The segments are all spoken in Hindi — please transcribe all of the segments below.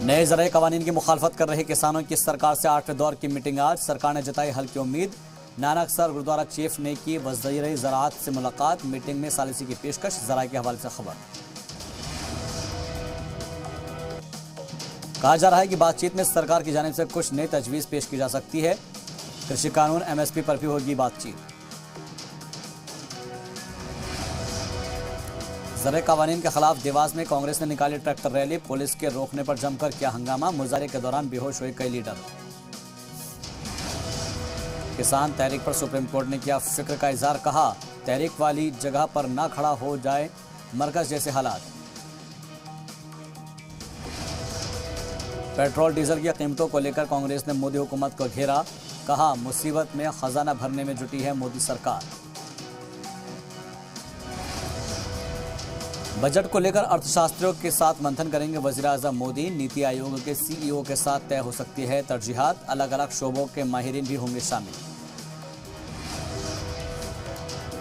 नए ज़राए कवानीन की मुखालफत कर रहे किसानों की सरकार से 8वें दौर की मीटिंग आज। सरकार ने जताई हल की उम्मीद। नानकसर गुरुद्वारा चीफ ने की वज़ीर ज़राअत से मुलाकात। मीटिंग में सालिसी की पेशकश। ज़राए के हवाले से खबर। कहा जा रहा है कि बातचीत में सरकार की जानिब से कुछ नई तजवीज़ पेश की जा सकती है। कृषि कानून MSP पर भी होगी बातचीत। ज़राए कवानीन के खिलाफ देवास में कांग्रेस ने निकाली ट्रैक्टर रैली। पुलिस के रोकने पर जमकर किया हंगामा। मुजाहरे के दौरान बेहोश हुए कई लीडर। किसान तहरीक पर सुप्रीम कोर्ट ने किया फिक्र का इजहार। कहा तहरीक वाली जगह पर ना खड़ा हो जाए मरकज जैसे हालात। पेट्रोल डीजल की कीमतों को लेकर कांग्रेस ने मोदी हुकूमत को घेरा। कहा मुसीबत में खजाना भरने में जुटी है मोदी सरकार। बजट को लेकर अर्थशास्त्रियों के साथ मंथन करेंगे वज़ीर आज़म मोदी। नीति आयोग के CEO के साथ तय हो सकती है तरजीहात। अलग अलग शोबों के माहिरीन भी होंगे शामिल।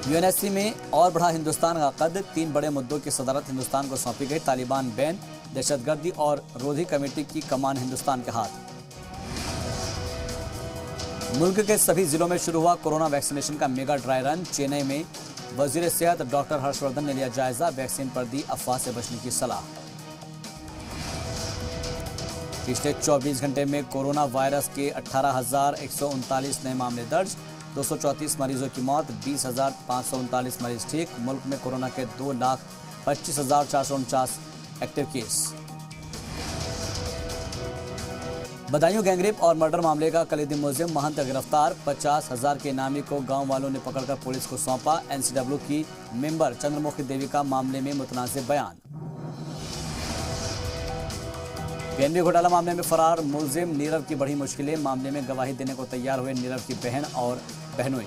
UNSC में और बढ़ा हिंदुस्तान का कद। 3 बड़े मुद्दों की सदारत हिंदुस्तान को सौंपी गई। तालिबान बैन, दहशतगर्दी और रोधी कमेटी की कमान हिंदुस्तान के हाथ। मुल्क के सभी जिलों में शुरू हुआ कोरोना वैक्सीनेशन का मेगा ड्राई रन। चेन्नई में वजीर सेहत डॉक्टर हर्षवर्धन ने लिया जायजा। वैक्सीन पर दी अफवाह से बचने की सलाह। पिछले 24 घंटे में कोरोना वायरस के 18,139 नए मामले दर्ज। 234 मरीजों की मौत। 20,539 मरीज ठीक। मुल्क में कोरोना के 2,25,449 एक्टिव केस। बदायूं गैंगरेप और मर्डर मामले का कलीदी मुलजिम महंत गिरफ्तार। 50,000 के इनामी को गांव वालों ने पकड़कर पुलिस को सौंपा। NCW की मेंबर चंद्रमुखी देवी का मामले में मुतनाज़िर बयान। PNB घोटाला मामले में फरार मुलजिम नीरव की बढ़ी मुश्किलें। मामले में गवाही देने को तैयार हुए नीरव की बहन और बहनोई।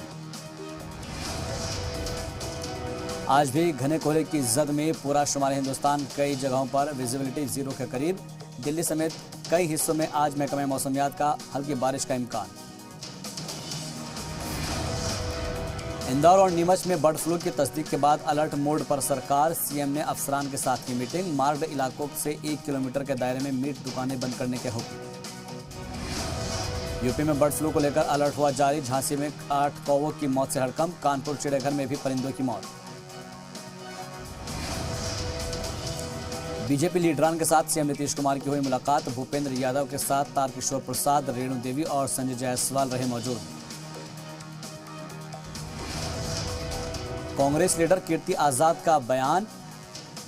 आज भी घने कोहरे की जद में पूरा शुमारी हिंदुस्तान। कई जगहों पर विजिबिलिटी 0 के करीब। दिल्ली समेत कई हिस्सों में आज महकमे मौसमियात का हल्की बारिश का इम्कान। इंदौर और नीमच में बर्ड फ्लू की तस्दीक के बाद अलर्ट मोड पर सरकार। CM ने अफसरान के साथ की मीटिंग। मार्ग इलाकों से 1 किलोमीटर के दायरे में मीट दुकानें बंद करने के हुक्म। यूपी में बर्ड फ्लू को लेकर अलर्ट हुआ जारी। झांसी में 8 कौवों की मौत से हड़कंप। कानपुर चिड़ियाघर में भी परिंदों की मौत। बीजेपी लीडरान के साथ CM नीतीश कुमार की हुई मुलाकात। भूपेंद्र यादव के साथ तारकिशोर प्रसाद, रेणु देवी और संजय जायसवाल रहे मौजूद। कांग्रेस लीडर कीर्ति आजाद का बयान।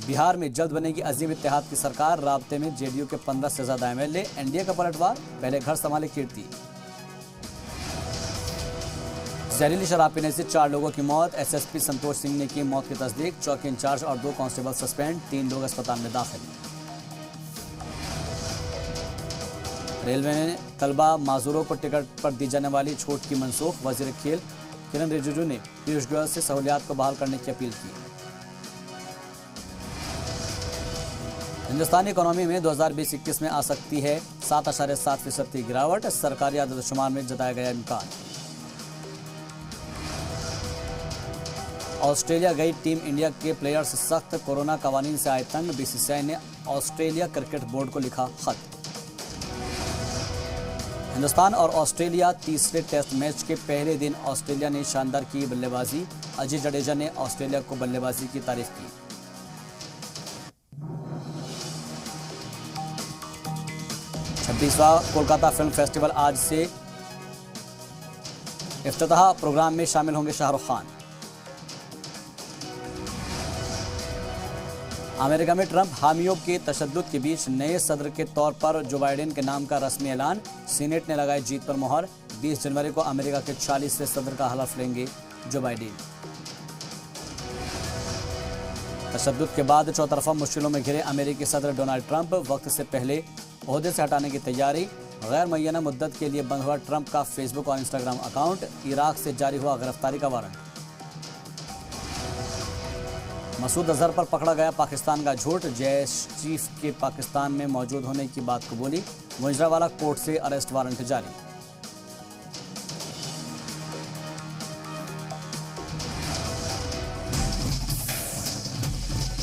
बिहार में जल्द बनेगी अजीम इत्तेहाद की सरकार। राब्ते में JDU के 15 से ज्यादा MLA। NDA का पलटवार, पहले घर संभाले कीर्ति। जहरीली शराब पीने से 4 लोगों की मौत। SSP संतोष सिंह ने की मौत की तस्दीक। चौकी इंचार्ज और 2 कांस्टेबल सस्पेंड। 3 लोग अस्पताल में दाखिल। रेलवे ने तलबा माजूरों को टिकट पर दी जाने वाली छूट की मनसूख। वजीर खेल किरण रिजिजू ने पीयूष गोयल से सहूलियात को बहाल करने की अपील की। हिंदुस्तानी इकोनॉमी में 2020-21 में आ सकती है 7.7% की गिरावट। सरकारी आदमशुमार में जताया गया इम्कान। ऑस्ट्रेलिया गई टीम इंडिया के प्लेयर्स सख्त। कोरोना कवानीन से आए तंग। BCCI ने ऑस्ट्रेलिया क्रिकेट बोर्ड को लिखा खत। हिंदुस्तान और ऑस्ट्रेलिया तीसरे टेस्ट मैच के पहले दिन ऑस्ट्रेलिया ने शानदार की बल्लेबाजी। अजय जडेजा ने ऑस्ट्रेलिया को बल्लेबाजी की तारीफ की। छब्बीसवां कोलकाता फिल्म फेस्टिवल आज से इफ्तिताह। प्रोग्राम में शामिल होंगे शाहरुख खान। अमेरिका में ट्रंप हामियों के तशद्दुद के बीच नए सदर के तौर पर जो बाइडेन के नाम का रस्मी ऐलान। सीनेट ने लगाई जीत पर मोहर। 20 जनवरी को अमेरिका के 40वें सदर का हलफ लेंगे जो बाइडेन। तशद्दुद के बाद चौतरफा मुश्किलों में घिरे अमेरिकी सदर डोनाल्ड ट्रंप। वक्त से पहले ओहदे से हटाने की तैयारी। गैर मुअय्यना मुद्दत के लिए बंद हुआ ट्रंप का फेसबुक और इंस्टाग्राम अकाउंट। इराक से जारी हुआ गिरफ्तारी का वारंट। मसूद अजहर पर पकड़ा गया पाकिस्तान का झूठ। जैश चीफ के पाकिस्तान में मौजूद होने की बात कबूली। मुजरावाला कोर्ट से अरेस्ट वारंट जारी।